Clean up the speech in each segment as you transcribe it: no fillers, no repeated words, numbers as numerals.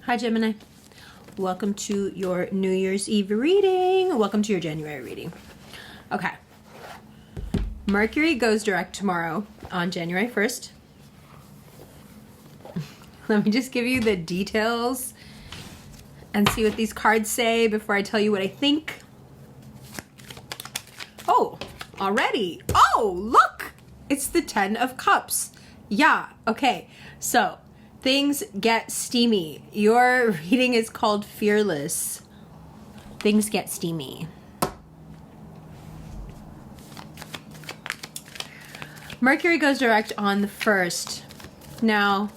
Hi Gemini. Welcome to your New Year's Eve reading. Welcome to your January reading. Okay. Mercury goes direct tomorrow on January 1st. Let me just give you the details and see what these cards say before I tell you what I think. Oh, already. Oh, look! It's the 10 of Cups. Yeah, okay. So, things get steamy. Your reading is called Fearless. Things get steamy. Mercury goes direct on the 1st. Now,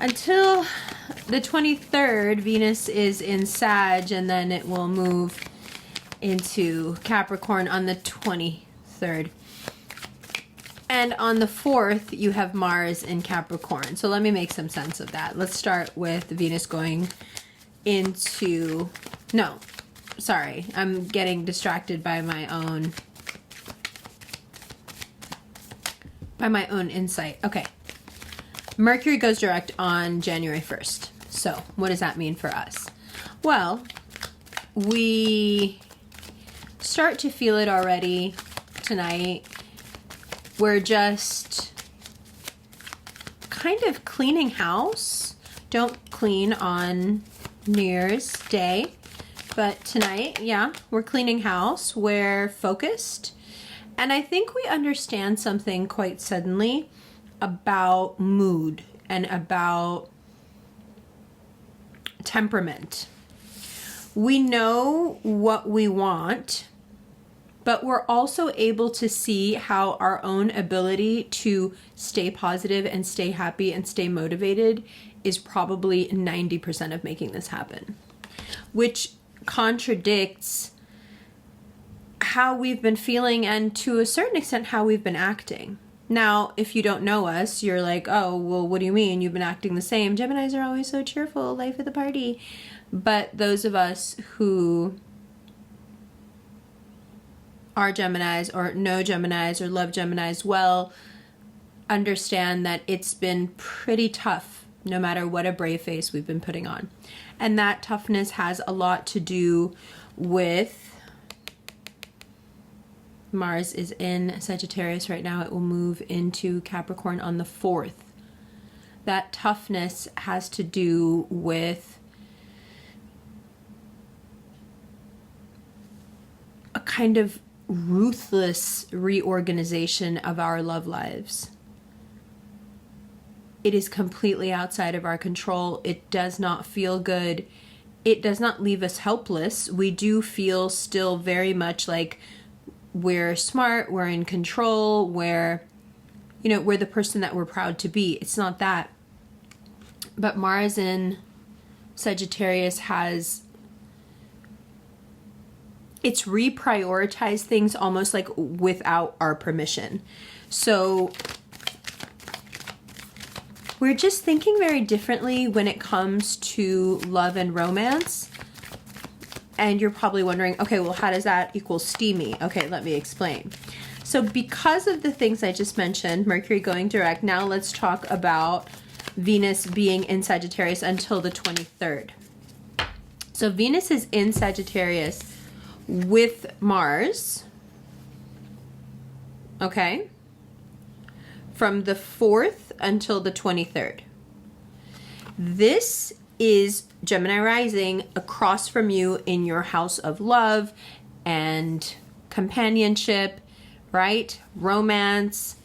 until the 23rd, Venus is in Sag, and then it will move into Capricorn on the 23rd. And on the 4th, you have Mars in Capricorn. So let me make some sense of that. Let's start with Venus going into... No, sorry. I'm getting distracted by my own insight. Okay. Mercury goes direct on January 1st. So what does that mean for us? Well, we start to feel it already tonight. We're just kind of cleaning house. Don't clean on New Year's Day, but tonight, yeah, we're cleaning house. We're focused. And I think we understand something quite suddenly about mood and about temperament. We know what we want, but we're also able to see how our own ability to stay positive and stay happy and stay motivated is probably 90% of making this happen, which contradicts how we've been feeling and to a certain extent how we've been acting. Now, if you don't know us, you're like, oh, well, what do you mean? You've been acting the same. Geminis are always so cheerful, life of the party. But those of us who are Geminis or know Geminis or love Geminis well understand that it's been pretty tough no matter what a brave face we've been putting on. And that toughness has a lot to do with Mars is in Sagittarius right now. It will move into Capricorn on the 4th. That toughness has to do with a kind of ruthless reorganization of our love lives. It is completely outside of our control. It does not feel good. It does not leave us helpless. We do feel still very much like we're smart, we're in control, we're the person that we're proud to be. It's not that. But Mars in Sagittarius it's reprioritized things almost like without our permission. So we're just thinking very differently when it comes to love and romance. And you're probably wondering, okay, well, how does that equal steamy? Okay, let me explain. So because of the things I just mentioned, Mercury going direct, now let's talk about Venus being in Sagittarius until the 23rd. So Venus is in Sagittarius with Mars, okay, from the 4th until the 23rd. This is Gemini rising across from you in your house of love and companionship, right? Romance.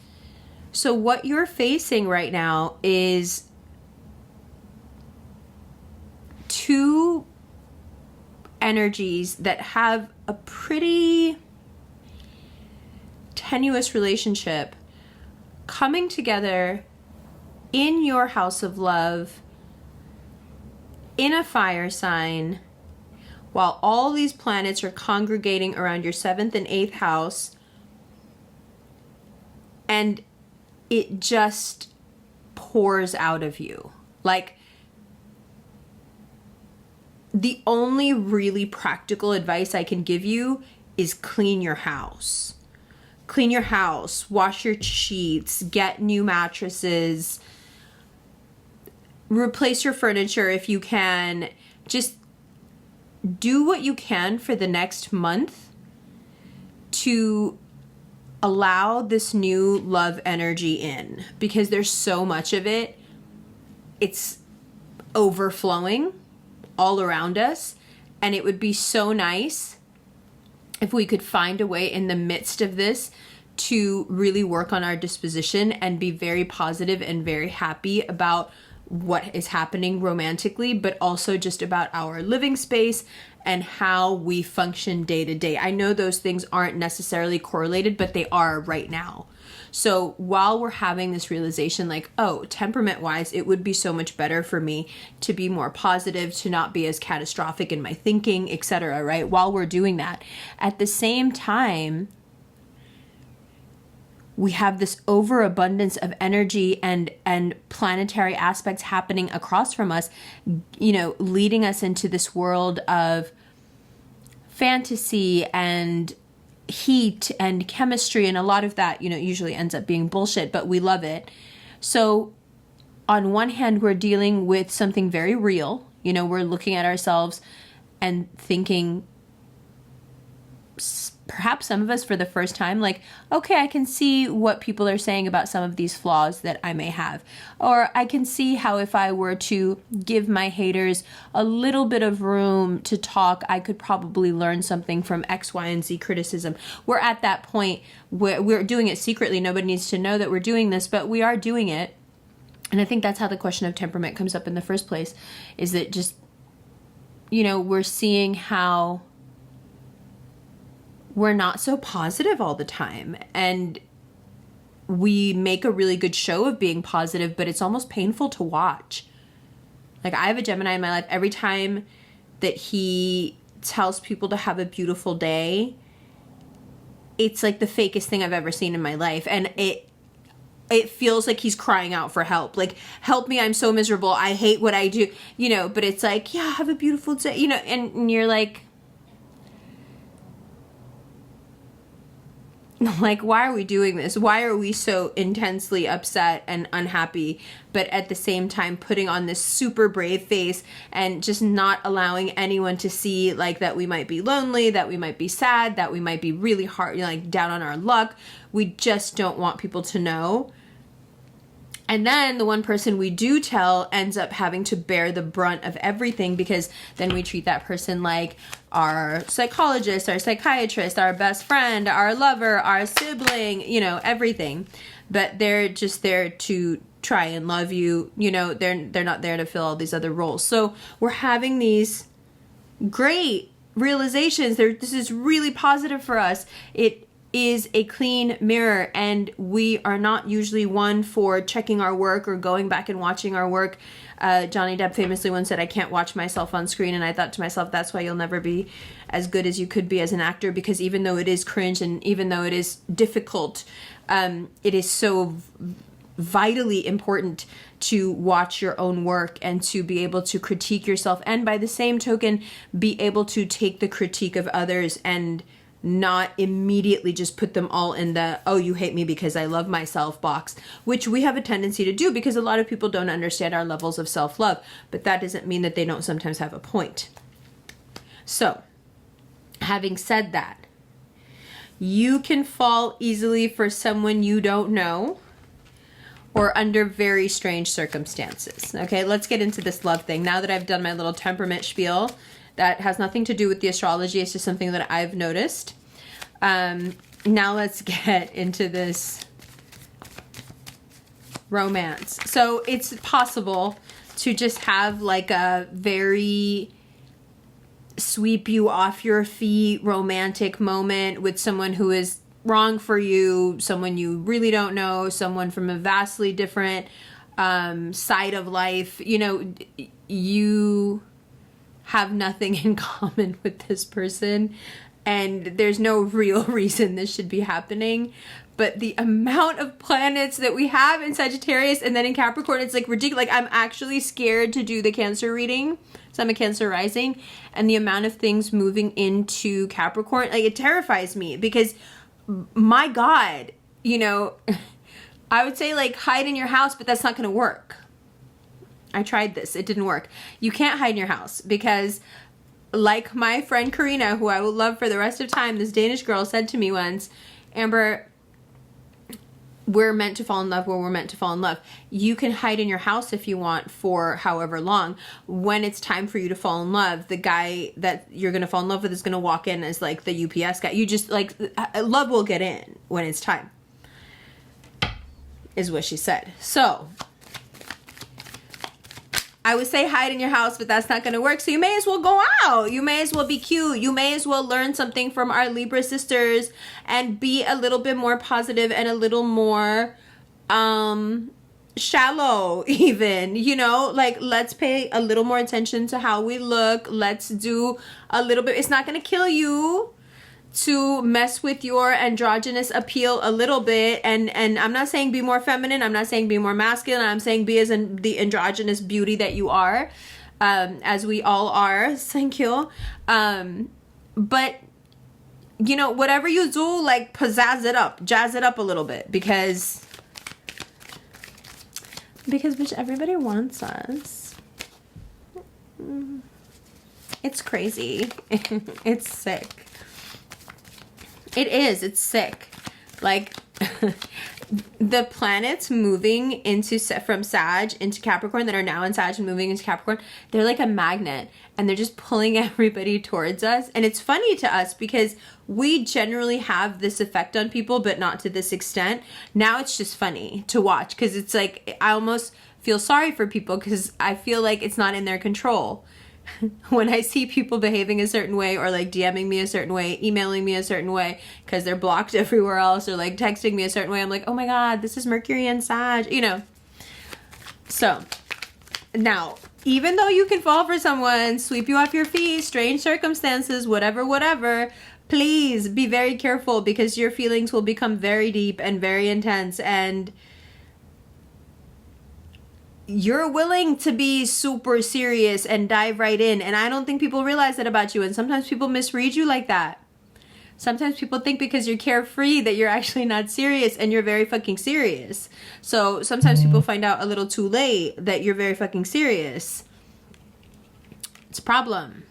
So what you're facing right now is two energies that have a pretty tenuous relationship coming together in your house of love in a fire sign while all these planets are congregating around your 7th and 8th house, and it just pours out of you. Like, the only really practical advice I can give you is clean your house. Clean your house, wash your sheets, get new mattresses, replace your furniture if you can. Just do what you can for the next month to allow this new love energy in, because there's so much of it. It's overflowing all around us, and it would be so nice if we could find a way in the midst of this to really work on our disposition and be very positive and very happy about what is happening romantically, but also just about our living space and how we function day to day. I know those things aren't necessarily correlated, but they are right now. So while we're having this realization, like, oh, temperament wise, it would be so much better for me to be more positive, to not be as catastrophic in my thinking, etc., right? While we're doing that, at the same time, we have this overabundance of energy and planetary aspects happening across from us, you know, leading us into this world of fantasy and heat and chemistry, and a lot of that, you know, usually ends up being bullshit, but we love it. So on one hand, we're dealing with something very real. You know, we're looking at ourselves and thinking, perhaps some of us for the first time, like, okay, I can see what people are saying about some of these flaws that I may have. Or I can see how if I were to give my haters a little bit of room to talk, I could probably learn something from X, Y, and Z criticism. We're at that point where we're doing it secretly. Nobody needs to know that we're doing this, but we are doing it. And I think that's how the question of temperament comes up in the first place, is that just, you know, we're seeing how we're not so positive all the time, and we make a really good show of being positive, but it's almost painful to watch. Like, I have a Gemini in my life. Every time that he tells people to have a beautiful day, it's like the fakest thing I've ever seen in my life. And it feels like he's crying out for help. Like, help me, I'm so miserable. I hate what I do. You know, but it's like, yeah, have a beautiful day. You know, and you're like, why are we doing this? Why are we so intensely upset and unhappy, but at the same time putting on this super brave face and just not allowing anyone to see, like, that we might be lonely, that we might be sad, that we might be really hard, like, down on our luck. We just don't want people to know. And then the one person we do tell ends up having to bear the brunt of everything, because then we treat that person like our psychologist, our psychiatrist, our best friend, our lover, our sibling, you know, everything. But they're just there to try and love you. You know, they're not there to fill all these other roles. So we're having these great realizations. This is really positive for us. It is a clean mirror, and we are not usually one for checking our work or going back and watching our work. Johnny Depp famously once said, I can't watch myself on screen, and I thought to myself, that's why you'll never be as good as you could be as an actor, because even though it is cringe and even though it is difficult, it is so vitally important to watch your own work and to be able to critique yourself, and by the same token, be able to take the critique of others and not immediately just put them all in the, oh, you hate me because I love myself box, which we have a tendency to do because a lot of people don't understand our levels of self-love, but that doesn't mean that they don't sometimes have a point. So, having said that, you can fall easily for someone you don't know or under very strange circumstances. Okay, let's get into this love thing. Now that I've done my little temperament spiel, that has nothing to do with the astrology. It's just something that I've noticed. Now let's get into this romance. So it's possible to just have like a very sweep you off your feet romantic moment with someone who is wrong for you, someone you really don't know, someone from a vastly different side of life. You know, you have nothing in common with this person, and there's no real reason this should be happening, but the amount of planets that we have in Sagittarius and then in Capricorn, it's like ridiculous. Like, I'm actually scared to do the Cancer reading, so I'm a Cancer rising, and the amount of things moving into Capricorn, like, it terrifies me because, my God, you know, I would say, like, hide in your house, but that's not going to work. I tried this. It didn't work. You can't hide in your house because, like my friend Karina, who I will love for the rest of time, this Danish girl said to me once, Amber, we're meant to fall in love where we're meant to fall in love. You can hide in your house if you want for however long. When it's time for you to fall in love, the guy that you're going to fall in love with is going to walk in as like the UPS guy. You just like, love will get in when it's time, is what she said. So I would say hide in your house, but that's not going to work. So you may as well go out. You may as well be cute. You may as well learn something from our Libra sisters and be a little bit more positive and a little more shallow even, you know, like let's pay a little more attention to how we look. Let's do a little bit. It's not going to kill you to mess with your androgynous appeal a little bit, and I'm not saying be more feminine, I'm not saying be more masculine, I'm saying be as in the androgynous beauty that you are, as we all are, thank you, but you know, whatever you do, like pizzazz it up, jazz it up a little bit, because bitch, everybody wants us. It's crazy. It's sick. It is. It's sick. Like, the planets moving into from Sag into Capricorn that are now in Sag and moving into Capricorn, they're like a magnet and they're just pulling everybody towards us. And it's funny to us because we generally have this effect on people, but not to this extent. Now it's just funny to watch because it's like, I almost feel sorry for people because I feel like it's not in their control. When I see people behaving a certain way or like DMing me a certain way, emailing me a certain way because they're blocked everywhere else, or like texting me a certain way, I'm like, oh my God, this is Mercury and Sag, you know. So now, even though you can fall for someone, sweep you off your feet, strange circumstances, whatever, please be very careful because your feelings will become very deep and very intense, and you're willing to be super serious and dive right in. And I don't think people realize that about you. And sometimes people misread you like that. Sometimes people think because you're carefree that you're actually not serious, and you're very fucking serious. So sometimes people find out a little too late that you're very fucking serious. It's a problem.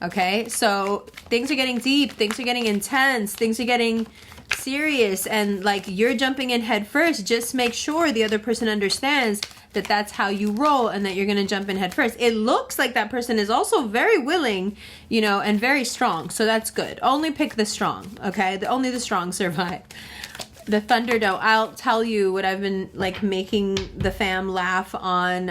Okay, so things are getting deep, things are getting intense, things are getting serious, and like you're jumping in head first. Just make sure the other person understands that that's how you roll and that you're gonna jump in head first. It looks like that person is also very willing, you know, and very strong, so that's good. Only pick the strong, okay? Only the strong survive. The Thunderdome, I'll tell you what I've been like making the fam laugh on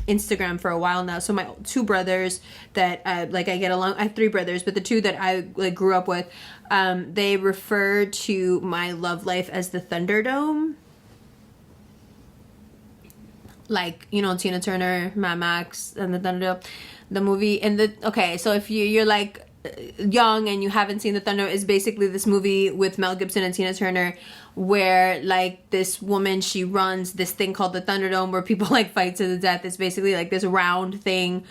Instagram for a while now. So my two brothers that like I get along, I have three brothers, but the two that I like grew up with, they refer to my love life as the Thunderdome. Like, you know, Tina Turner, Mad Max, and the Thunderdome, the movie. And the okay, so if you're like young and you haven't seen the Thunderdome, is basically this movie with Mel Gibson and Tina Turner where like this woman, she runs this thing called the Thunderdome where people like fight to the death. It's basically like this round thing.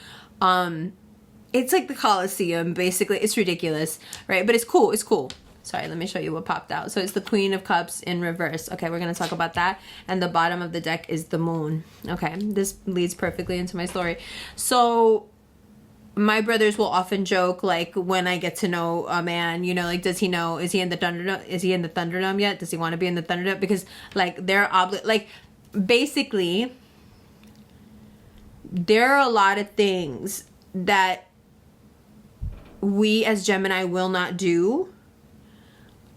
It's like the Coliseum basically. It's ridiculous, right? But it's cool. It's cool. Sorry, let me show you what popped out. So it's the Queen of Cups in reverse. Okay, we're going to talk about that. And the bottom of the deck is the moon. Okay, this leads perfectly into my story. So my brothers will often joke, like, when I get to know a man, you know, like, does he know, is he in the Thunderdome? Is he in the Thunderdome yet? Does he want to be in the Thunderdome? Because, like, like, basically, there are a lot of things that we as Gemini will not do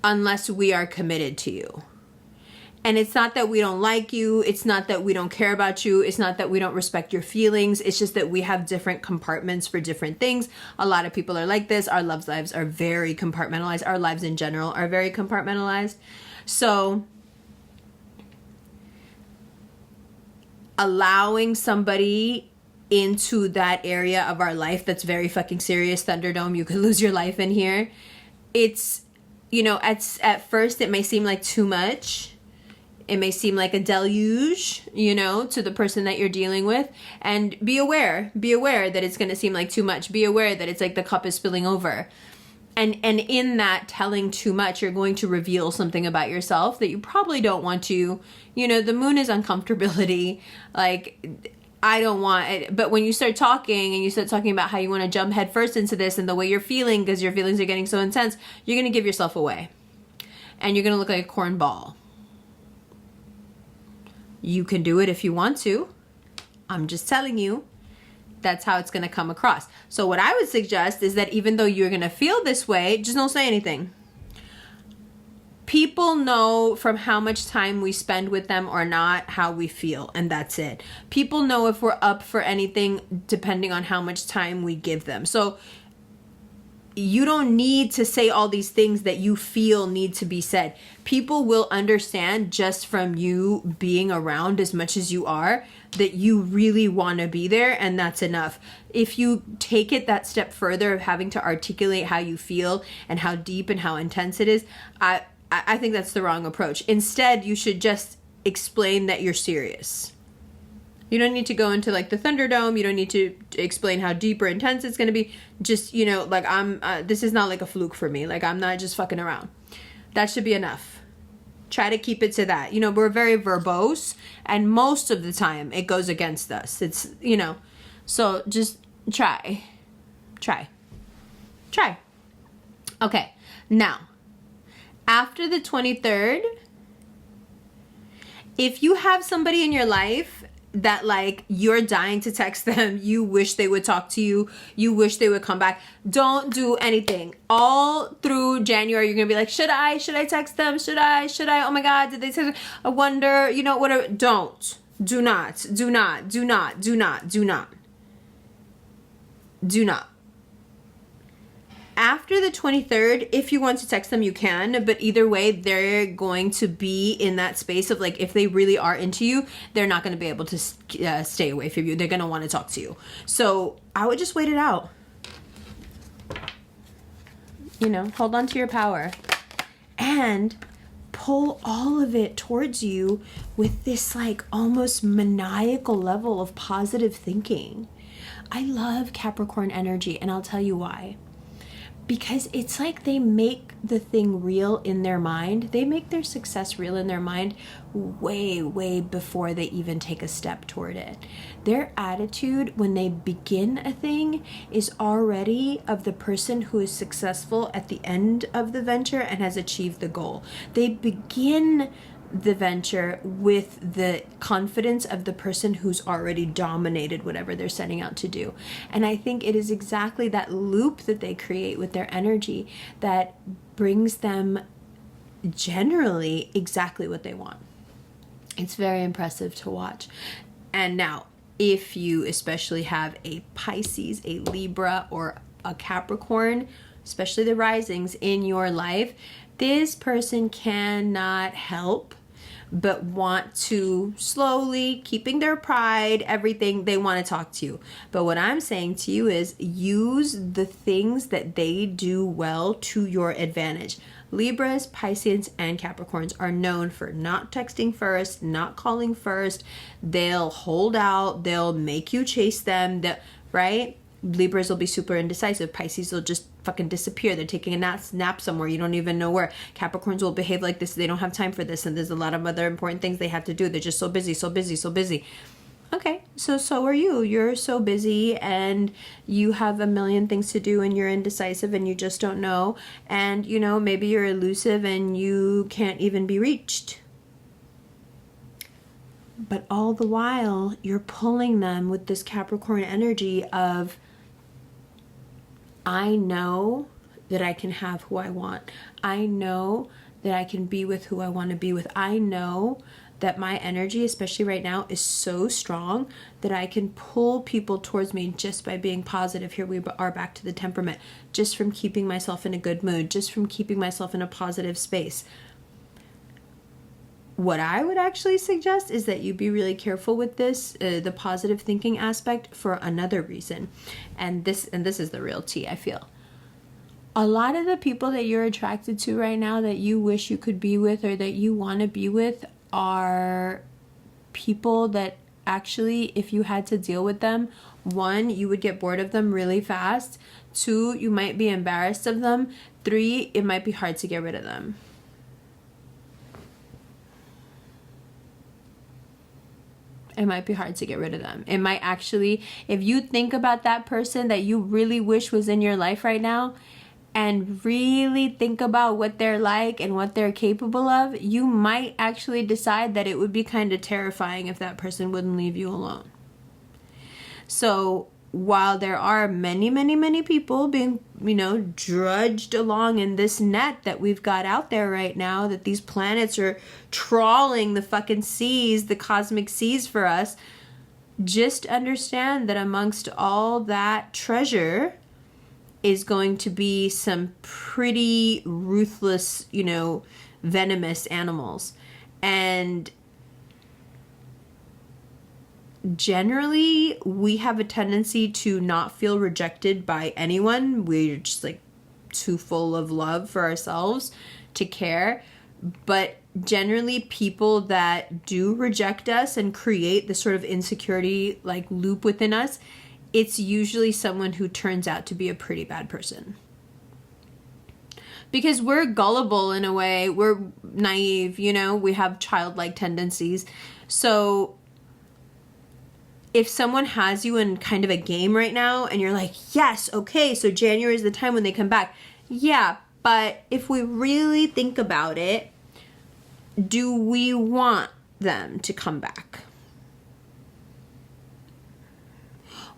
unless we are committed to you. And it's not that we don't like you. It's not that we don't care about you. It's not that we don't respect your feelings. It's just that we have different compartments for different things. A lot of people are like this. Our love lives are very compartmentalized. Our lives in general are very compartmentalized. So allowing somebody into that area of our life that's very fucking serious, Thunderdome, you could lose your life in here. It's, you know, at first it may seem like too much. It may seem like a deluge, you know, to the person that you're dealing with. And be aware that it's going to seem like too much. Be aware that it's like the cup is spilling over. And in that telling too much, you're going to reveal something about yourself that you probably don't want to. You know, the moon is uncomfortability. Like, I don't want it. But when you start talking and you start talking about how you want to jump headfirst into this and the way you're feeling because your feelings are getting so intense, you're going to give yourself away. And you're going to look like a cornball. You can do it if you want to. I'm just telling you. That's how it's going to come across. So what I would suggest is that even though you're going to feel this way, just don't say anything. People know from how much time we spend with them or not how we feel, and that's it. People know if we're up for anything depending on how much time we give them. So you don't need to say all these things that you feel need to be said. People will understand just from you being around as much as you are that you really want to be there, and that's enough. If you take it that step further of having to articulate how you feel and how deep and how intense it is, I think that's the wrong approach. Instead, you should just explain that you're serious. You don't need to go into like the Thunderdome. You don't need to explain how deep or intense it's going to be. Just, you know, like this is not like a fluke for me. Like, I'm not just fucking around. That should be enough. Try to keep it to that. You know, we're very verbose, and most of the time it goes against us. It's, you know, so just try. Okay. Now, after the 23rd, if you have somebody in your life that like you're dying to text them, you wish they would talk to you, you wish they would come back, don't do anything. All through January, you're gonna be like, should I text them? Should I? Oh my God, did they text me? I wonder, you know, whatever. Don't. Do not. After the 23rd, if you want to text them, you can. But either way, they're going to be in that space of like, if they really are into you, they're not going to be able to stay away from you. They're going to want to talk to you. So I would just wait it out. You know, hold on to your power. And pull all of it towards you with this like almost maniacal level of positive thinking. I love Capricorn energy, and I'll tell you why. Because it's like they make the thing real in their mind. They make their success real in their mind way, way before they even take a step toward it. Their attitude when they begin a thing is already of the person who is successful at the end of the venture and has achieved the goal. They begin the venture with the confidence of the person who's already dominated whatever they're setting out to do. And I think it is exactly that loop that they create with their energy that brings them generally exactly what they want. It's very impressive to watch. And now, if you especially have a Pisces, a Libra, or a Capricorn, especially the risings in your life, this person cannot help but want to slowly, keeping their pride, everything, they want to talk to you. But what I'm saying to you is use the things that they do well to your advantage. Libras, Pisces, and Capricorns are known for not texting first, not calling first. They'll hold out. They'll make you chase them, right? Libras will be super indecisive. Pisces will just fucking disappear. They're taking a nap somewhere. You don't even know where. Capricorns will behave like this. They don't have time for this. And there's a lot of other important things they have to do. They're just so busy. Okay, so are you. You're so busy and you have a million things to do and you're indecisive and you just don't know. And, you know, maybe you're elusive and you can't even be reached. But all the while, you're pulling them with this Capricorn energy of, I know that I can have who I want. I know that I can be with who I want to be with. I know that my energy, especially right now, is so strong that I can pull people towards me just by being positive. Here we are back to the temperament. Just from keeping myself in a good mood. Just from keeping myself in a positive space. What I would actually suggest is that you be really careful with this, the positive thinking aspect, for another reason. And this is the real tea, I feel. A lot of the people that you're attracted to right now that you wish you could be with or that you want to be with are people that actually, if you had to deal with them, one, you would get bored of them really fast. Two, you might be embarrassed of them. Three, it might be hard to get rid of them. It might be hard to get rid of them. It might actually, if you think about that person that you really wish was in your life right now, and really think about what they're like and what they're capable of, you might actually decide that it would be kind of terrifying if that person wouldn't leave you alone. So while there are many, many, many people being, drudged along in this net that we've got out there right now, that these planets are trawling the fucking seas, the cosmic seas for us, just understand that amongst all that treasure is going to be some pretty ruthless, venomous animals. And generally, we have a tendency to not feel rejected by anyone. We're just like too full of love for ourselves to care. But generally, people that do reject us and create this sort of insecurity like loop within us, it's usually someone who turns out to be a pretty bad person. Because we're gullible in a way, we're naive, we have childlike tendencies. So if someone has you in kind of a game right now and you're like, yes, okay, so January is the time when they come back. Yeah, but if we really think about it, do we want them to come back?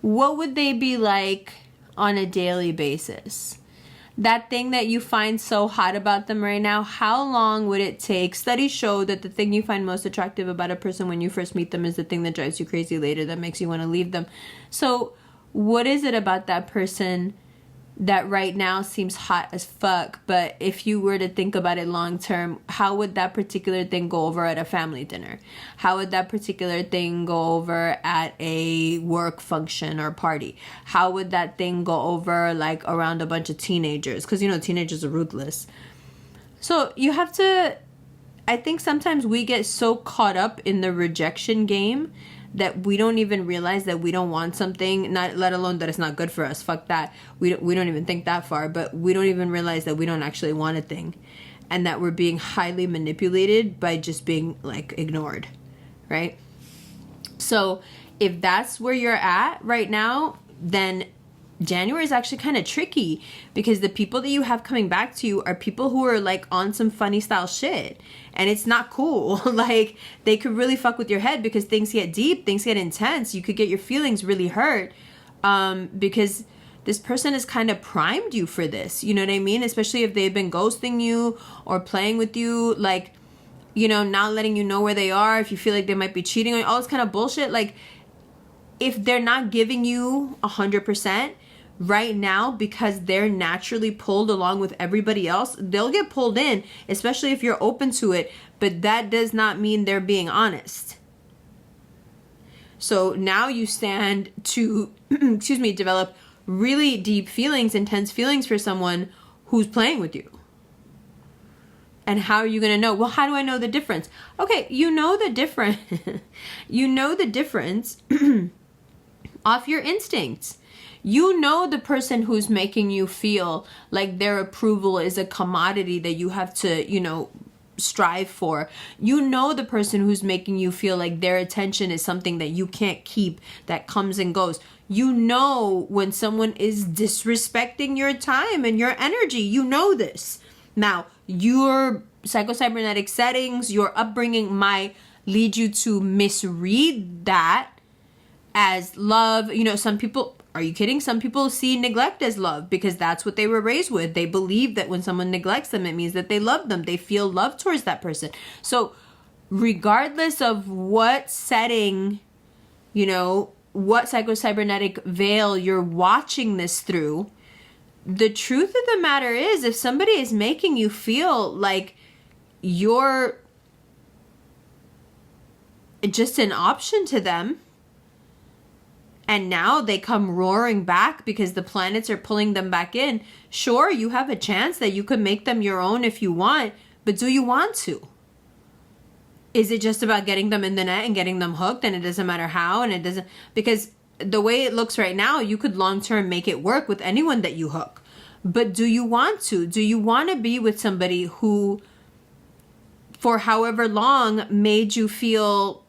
What would they be like on a daily basis? That thing that you find so hot about them right now, how long would it take? Studies show that the thing you find most attractive about a person when you first meet them is the thing that drives you crazy later, that makes you want to leave them. So what is it about that person that right now seems hot as fuck, but if you were to think about it long term, how would that particular thing go over at a family dinner? How would that particular thing go over at a work function or party? How would that thing go over like around a bunch of teenagers? Because teenagers are ruthless. So you have to, I think sometimes we get so caught up in the rejection game that we don't even realize that we don't want something, not let alone that it's not good for us. Fuck that. We don't even think that far, but we don't even realize that we don't actually want a thing, and that we're being highly manipulated by just being like ignored, right? So if that's where you're at right now, then January is actually kind of tricky, because the people that you have coming back to you are people who are like on some funny style shit, and it's not cool. Like, they could really fuck with your head, because things get deep, things get intense. You could get your feelings really hurt, because this person has kind of primed you for this. You know what I mean? Especially if they've been ghosting you or playing with you, like, not letting you know where they are, if you feel like they might be cheating on you, all this kind of bullshit. Like, if they're not giving you 100%, right now, because they're naturally pulled along with everybody else, they'll get pulled in, especially if you're open to it, but that does not mean they're being honest. So now you stand to, develop really deep feelings, intense feelings for someone who's playing with you. And how are you going to know? Well, how do I know the difference? Okay, you know the difference. You know the difference off your instincts. You know the person who's making you feel like their approval is a commodity that you have to, strive for. You know the person who's making you feel like their attention is something that you can't keep, that comes and goes. You know when someone is disrespecting your time and your energy. You know this. Now, your psychocybernetic settings, your upbringing might lead you to misread that as love. Some people... Are you kidding? Some people see neglect as love because that's what they were raised with. They believe that when someone neglects them, it means that they love them. They feel love towards that person. So regardless of what setting, what psychocybernetic veil you're watching this through, the truth of the matter is, if somebody is making you feel like you're just an option to them, and now they come roaring back because the planets are pulling them back in, sure, you have a chance that you could make them your own if you want, but do you want to? Is it just about getting them in the net and getting them hooked, and it doesn't matter how, and it doesn't, because the way it looks right now, you could long term make it work with anyone that you hook. But do you want to? Do you want to be with somebody who, for however long, made you feel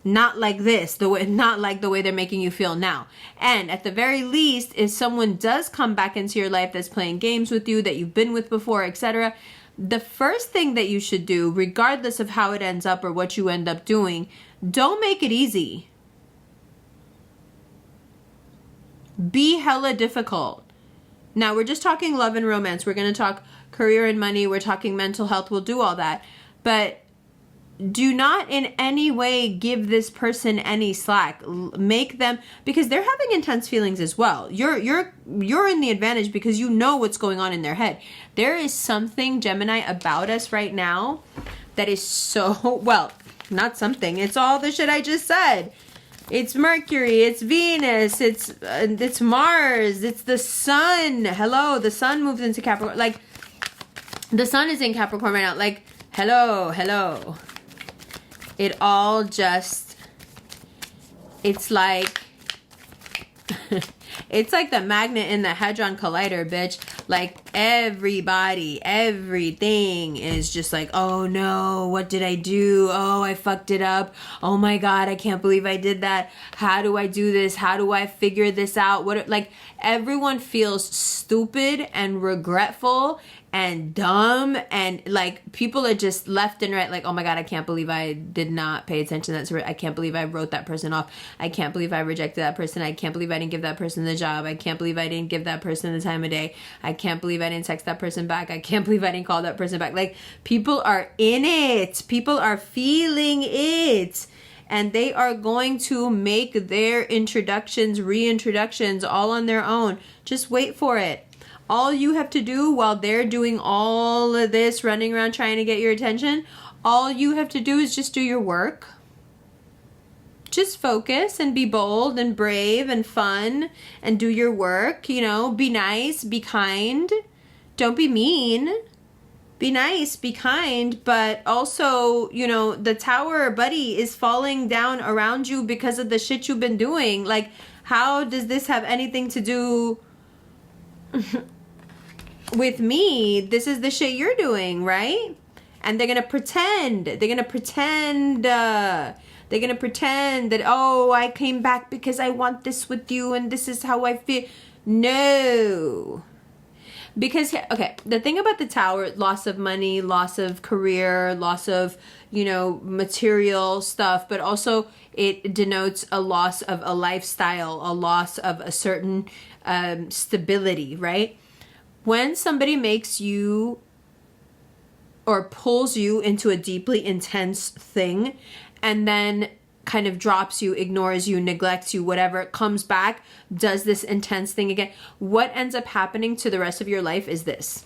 not like this, not like the way they're making you feel now? And at the very least, if someone does come back into your life that's playing games with you, that you've been with before, etc., the first thing that you should do, regardless of how it ends up or what you end up doing, don't make it easy. Be hella difficult. Now, we're just talking love and romance. We're going to talk career and money. We're talking mental health. We'll do all that. But do not in any way give this person any slack. Make them, because they're having intense feelings as well. You're in the advantage because you know what's going on in their head. There is something, Gemini, about us right now that is so, well, not something. It's all the shit I just said. It's Mercury, it's Venus, it's Mars, it's the sun. Hello, the sun moves into Capricorn. Like, the sun is in Capricorn right now. Like, hello. It all just, it's like, it's like the magnet in the Hadron Collider, bitch. Like, everybody, everything is just like, oh no, what did I do? Oh, I fucked it up. Oh my God, I can't believe I did that. How do I do this? How do I figure this out? Like, everyone feels stupid and regretful and dumb, and like, people are just left and right like, oh my God, I can't believe I did not pay attention. I can't believe I wrote that person off. I can't believe I rejected that person. I can't believe I didn't give that person the job. I can't believe I didn't give that person the time of day. I can't believe I didn't text that person back. I can't believe I didn't call that person back. Like, people are in it. People are feeling it. And they are going to make their introductions, reintroductions all on their own. Just wait for it. All you have to do while they're doing all of this, running around trying to get your attention, all you have to do is just do your work. Just focus and be bold and brave and fun and do your work. You know, be nice, be kind. Don't be mean. Be nice, be kind, but also, you know, the tower, buddy, is falling down around you because of the shit you've been doing. Like, how does this have anything to do with me? This is the shit you're doing, right? And they're gonna pretend. They're gonna pretend that, oh, I came back because I want this with you and this is how I feel. No. Because, okay, the thing about the tower, loss of money, loss of career, loss of, you know, material stuff, but also it denotes a loss of a lifestyle, a loss of a certain stability, right? When somebody makes you or pulls you into a deeply intense thing and then kind of drops you, ignores you, neglects you, whatever, comes back, does this intense thing again, what ends up happening to the rest of your life is this.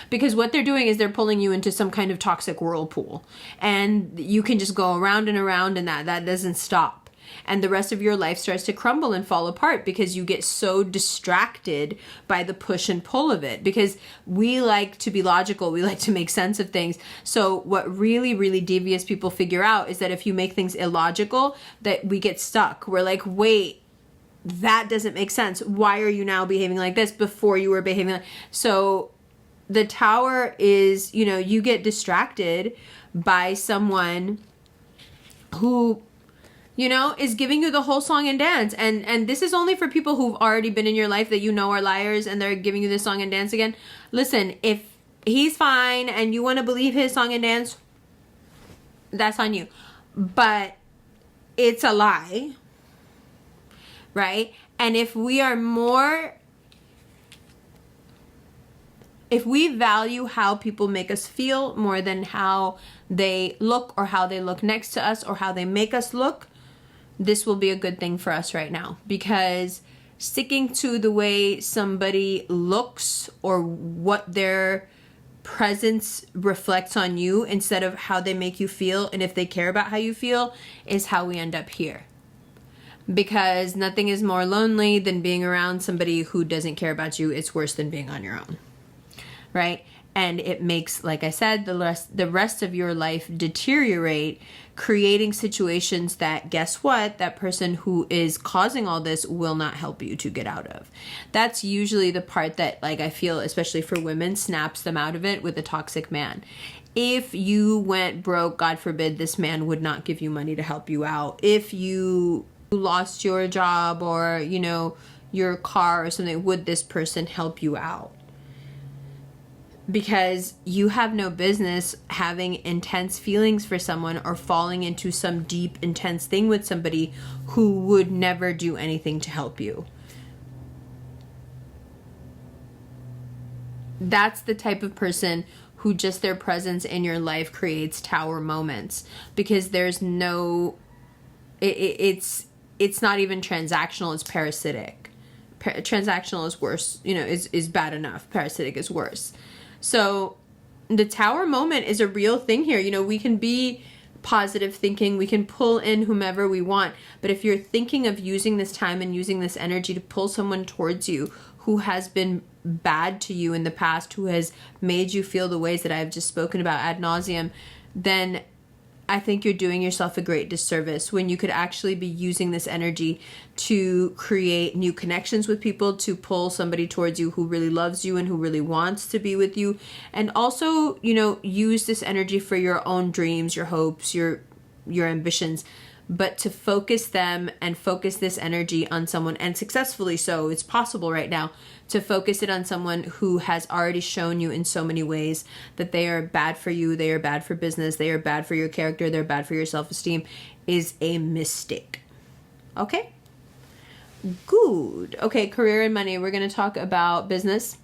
Because what they're doing is they're pulling you into some kind of toxic whirlpool. And you can just go around and around, and that doesn't stop. And the rest of your life starts to crumble and fall apart because you get so distracted by the push and pull of it. Because we like to be logical. We like to make sense of things. So what really, really devious people figure out is that if you make things illogical, that we get stuck. We're like, wait, that doesn't make sense. Why are you now behaving like this before you were behaving like... So the tower is, you know, you get distracted by someone who, you know, is giving you the whole song and dance. And this is only for people who've already been in your life that you know are liars and they're giving you this song and dance again. Listen, if he's fine and you want to believe his song and dance, that's on you. But it's a lie, right? And if we value how people make us feel more than how they look or how they look next to us or how they make us look, this will be a good thing for us right now. Because sticking to the way somebody looks or what their presence reflects on you instead of how they make you feel and if they care about how you feel is how we end up here. Because nothing is more lonely than being around somebody who doesn't care about you. It's worse than being on your own. Right? and it makes, like I said, the rest of your life deteriorate, creating situations that, guess what, that person who is causing all this will not help you to get out of. That's usually the part that, like, I feel, especially for women, snaps them out of it with a toxic man. If you went broke, God forbid, this man would not give you money to help you out. If you lost your job or, you know, your car or something, would this person help you out? Because you have no business having intense feelings for someone or falling into some deep, intense thing with somebody who would never do anything to help you. That's the type of person who just their presence in your life creates tower moments, because there's no, it's not even transactional, it's parasitic. Transactional is worse, you know, is bad enough. Parasitic is worse. So the tower moment is a real thing here. You know, we can be positive thinking, we can pull in whomever we want, but if you're thinking of using this time and using this energy to pull someone towards you who has been bad to you in the past, who has made you feel the ways that I've just spoken about ad nauseum, then I think you're doing yourself a great disservice when you could actually be using this energy to create new connections with people, to pull somebody towards you who really loves you and who really wants to be with you. And also, you know, use this energy for your own dreams, your hopes, your ambitions, but to focus them and focus this energy on someone, and successfully so, it's possible right now, to focus it on someone who has already shown you in so many ways that they are bad for you, they are bad for business, they are bad for your character, they're bad for your self-esteem, is a mistake. Okay? Good. Okay, career and money. We're going to talk about business.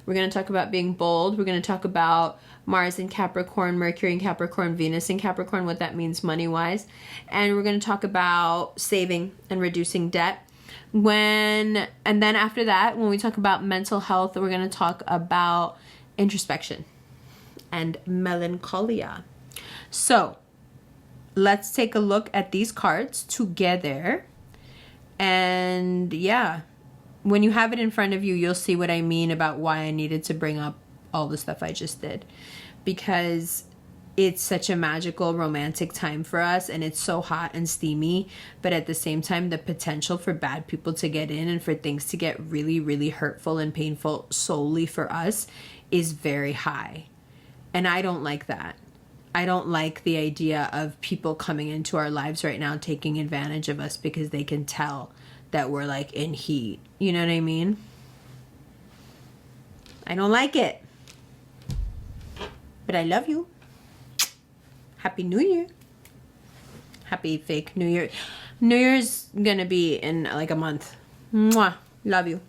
We're going to talk about being bold. We're going to talk about Mars in Capricorn, Mercury in Capricorn, Venus in Capricorn, what that means money-wise. And we're going to talk about saving and reducing debt. And then after that, when we talk about mental health, we're going to talk about introspection and melancholia. So let's take a look at these cards together. And yeah, when you have it in front of you, you'll see what I mean about why I needed to bring up all the stuff I just did, because it's such a magical romantic time for us, and it's so hot and steamy, but at the same time the potential for bad people to get in and for things to get really, really hurtful and painful solely for us is very high. And I don't like that. I don't like the idea of people coming into our lives right now taking advantage of us because they can tell that we're like in heat. You know what I mean? I don't like it. But I love you. Happy New Year. Happy fake New Year. New Year's gonna be in like a month. Mwah. Love you.